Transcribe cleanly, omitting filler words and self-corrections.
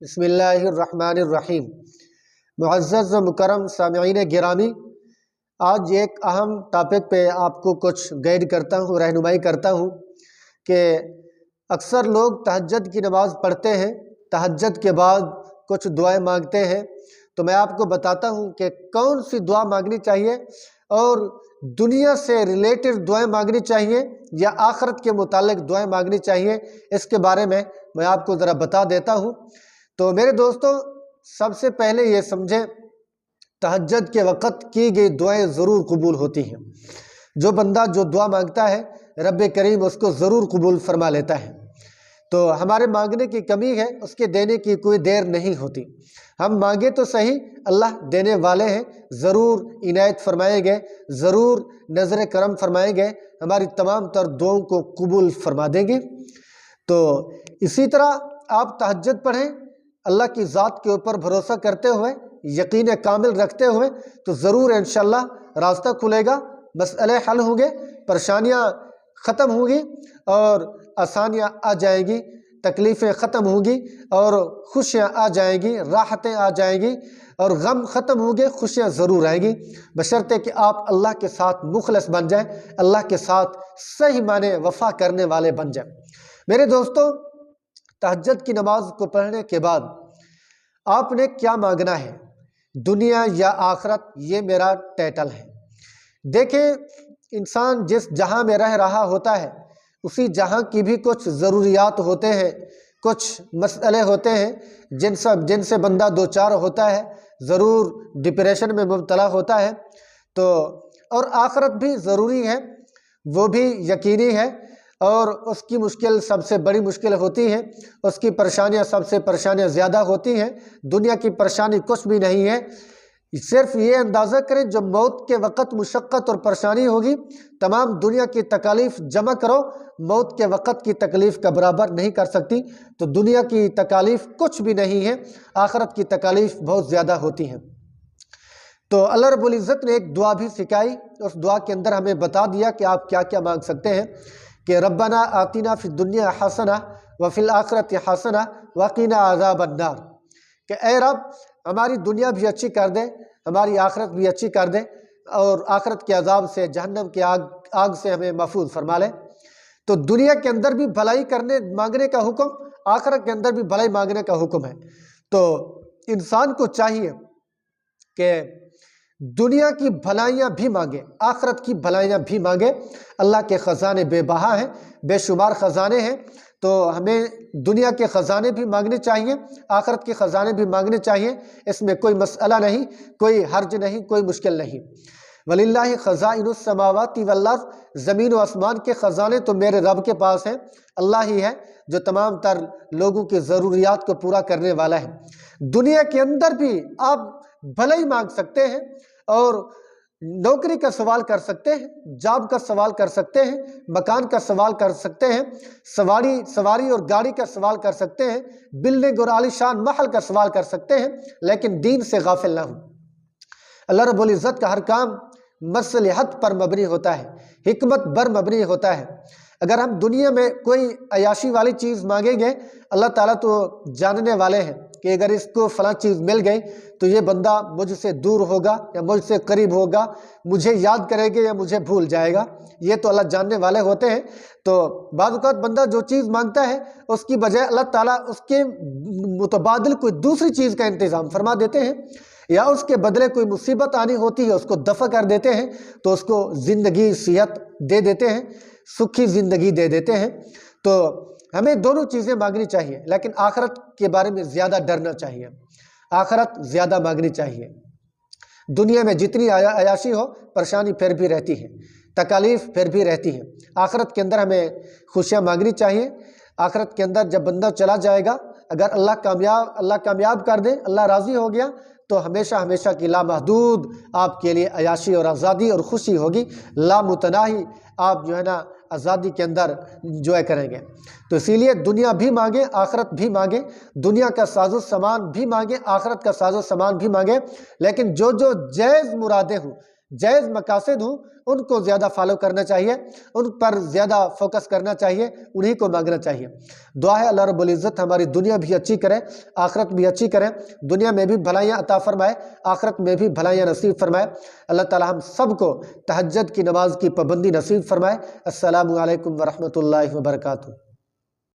बिस्मिल्लाहिर्रहमानिर्रहीम। मुअज़्ज़ज़ व मुकर्रम सामिईन गिरामी, आज एक अहम टॉपिक पे आपको कुछ गाइड करता हूँ, रहनुमाई करता हूँ कि अक्सर लोग तहज्जुद की नमाज़ पढ़ते हैं, तहज्जुद के बाद कुछ दुआएं मांगते हैं। तो मैं आपको बताता हूँ कि कौन सी दुआ मांगनी चाहिए और दुनिया से रिलेटेड दुआएं मांगनी चाहिए या आखिरत के मुतालिक दुआएं मांगनी चाहिए, इसके बारे में मैं आपको ज़रा बता देता हूँ। तो मेरे दोस्तों, सबसे पहले ये समझें, तहज्जुद के वक़्त की गई दुआएं ज़रूर कबूल होती हैं। जो बंदा जो दुआ मांगता है, रब करीम उसको ज़रूर कबूल फरमा लेता है। तो हमारे मांगने की कमी है, उसके देने की कोई देर नहीं होती। हम मांगे तो सही, अल्लाह देने वाले हैं, ज़रूर इनायत फरमाएंगे, ज़रूर नज़र करम फरमाएंगे, हमारी तमाम तर दुआओं को कबूल फरमा देंगे। तो इसी तरह आप तहज्जुद पढ़ें, अल्लाह की ज़ात के ऊपर भरोसा करते हुए, यकीन कामिल रखते हुए, तो ज़रूर इंशाअल्लाह रास्ता खुलेगा, मसले हल होंगे, परेशानियाँ ख़त्म होंगी और आसानियाँ आ जाएंगी, तकलीफ़ें ख़त्म होंगी और खुशियाँ आ जाएंगी, राहतें आ जाएंगी और गम ख़त्म होंगे, खुशियाँ ज़रूर आएंगी, बशर्ते कि आप अल्लाह के साथ मुखलिस बन जाएं, अल्लाह के साथ सही माने वफ़ा करने वाले बन जाएं। मेरे दोस्तों, तहज्जुद की नमाज को पढ़ने के बाद आपने क्या मांगना है, दुनिया या आखिरत, ये मेरा टाइटल है। देखें, इंसान जिस जहां में रह रहा होता है, उसी जहां की भी कुछ ज़रूरियात होते हैं, कुछ मसले होते हैं जिनसे बंदा दो चार होता है, ज़रूर डिप्रेशन में मुब्तला होता है। तो और आखिरत भी ज़रूरी है, वो भी यकीनी है, और उसकी मुश्किल सबसे बड़ी मुश्किल होती है, उसकी परेशानियां सबसे परेशानियां ज़्यादा होती हैं। दुनिया की परेशानी कुछ भी नहीं है। सिर्फ ये अंदाज़ा करें, जब मौत के वक़्त मुशक्क़त और परेशानी होगी, तमाम दुनिया की तकालीफ़ जमा करो, मौत के वक़्त की तकलीफ़ का बराबर नहीं कर सकती। तो दुनिया की तकालीफ़ कुछ भी नहीं है, आखिरत की तकालीफ़ बहुत ज़्यादा होती हैं। तो अल्लाह रब्बुल इज़्ज़त ने एक दुआ भी सिखाई, उस दुआ के अंदर हमें बता दिया कि आप क्या क्या मांग सकते हैं कि रब्बना आतिना फिद दुनिया हसना व फिल आखिरति हसना वक़िना अज़ाबन नार, कि ऐ रब, हमारी दुनिया भी अच्छी कर दे, हमारी आखिरत भी अच्छी कर दे और आखिरत के अजाब से, जहन्नम की आग से हमें महफूज फरमा ले। तो दुनिया के अंदर भी भलाई मांगने का हुक्म, आखिरत के अंदर भी भलाई मांगने का हुक्म है। तो इंसान को चाहिए कि दुनिया की भलाइयाँ भी मांगे, आखिरत की भलाइयाँ भी मांगे। अल्लाह के ख़जाने बेबहा हैं, बेशुमार ख़जाने हैं। तो हमें दुनिया के ख़जाने भी मांगने चाहिए, आखिरत के ख़जाने भी मांगने चाहिए। इसमें कोई मसला नहीं, कोई हर्ज नहीं, कोई मुश्किल नहीं। वलिल्लाहि ख़ज़ाइनुस समावाति वल अर्ज़, ज़मीन व आसमान के ख़जाने तो मेरे रब के पास हैं। अल्लाह ही है जो तमाम तर लोगों की ज़रूरियात को पूरा करने वाला है। दुनिया के अंदर भी आप भलाई मांग सकते हैं और नौकरी का सवाल कर सकते हैं, जॉब का सवाल कर सकते हैं, मकान का सवाल कर सकते हैं, सवारी और गाड़ी का सवाल कर सकते हैं, बिल्डिंग और आलीशान महल का सवाल कर सकते हैं, लेकिन दीन से गाफिल ना हो। अल्लाह रब्बुल इज़्ज़त का हर काम मसलहत पर मबनी होता है, हिकमत पर मबनी होता है। अगर हम दुनिया में कोई अयाशी वाली चीज़ मांगेंगे, अल्लाह ताला तो जानने वाले हैं कि अगर इसको फलां चीज़ मिल गई तो ये बंदा मुझसे दूर होगा या मुझसे करीब होगा, मुझे याद करेगा या मुझे भूल जाएगा, ये तो अल्लाह जानने वाले होते हैं। तो बाद वक़्त बंदा जो चीज़ मांगता है, उसकी बजाय अल्लाह ताला उसके मुतबादिल कोई दूसरी चीज़ का इंतज़ाम फरमा देते हैं, या उसके बदले कोई मुसीबत आनी होती है, उसको दफ़ा कर देते हैं, तो उसको ज़िंदगी सेहत दे देते हैं, सुखी ज़िंदगी दे देते हैं। तो हमें दोनों चीज़ें मांगनी चाहिए, लेकिन आखिरत के बारे में ज़्यादा डरना चाहिए, आखिरत ज़्यादा मांगनी चाहिए। दुनिया में जितनी अयाशी हो, परेशानी फिर भी रहती है, तकालीफ फिर भी रहती है। आखिरत के अंदर हमें खुशियाँ मांगनी चाहिए। आखिरत के अंदर जब बंदा चला जाएगा, अगर अल्लाह कामयाब कर दे, अल्लाह राज़ी हो गया, तो हमेशा हमेशा की लामहदूद आपके लिए अयाशी और आज़ादी और खुशी होगी, लामुतनाही आप जो है ना आज़ादी के अंदर इंजॉय करेंगे। तो इसीलिए दुनिया भी मांगे, आखिरत भी मांगे, दुनिया का साजो सामान भी मांगे, आखिरत का साजो सामान भी मांगे, लेकिन जो जो जायज़ मुरादें हों, جائز مقاصد ہوں ان کو زیادہ فالو کرنا چاہیے، ان پر زیادہ فوکس کرنا چاہیے، انہی کو مانگنا چاہیے۔ دعا ہے اللہ رب العزت ہماری دنیا بھی اچھی کرے، آخرت بھی اچھی کرے، دنیا میں بھی بھلائیاں عطا فرمائے، آخرت میں بھی بھلائیاں نصیب فرمائے۔ اللہ تعالی ہم سب کو تہجد کی نماز کی پابندی نصیب فرمائے۔ السلام علیکم ورحمۃ اللہ وبرکاتہ۔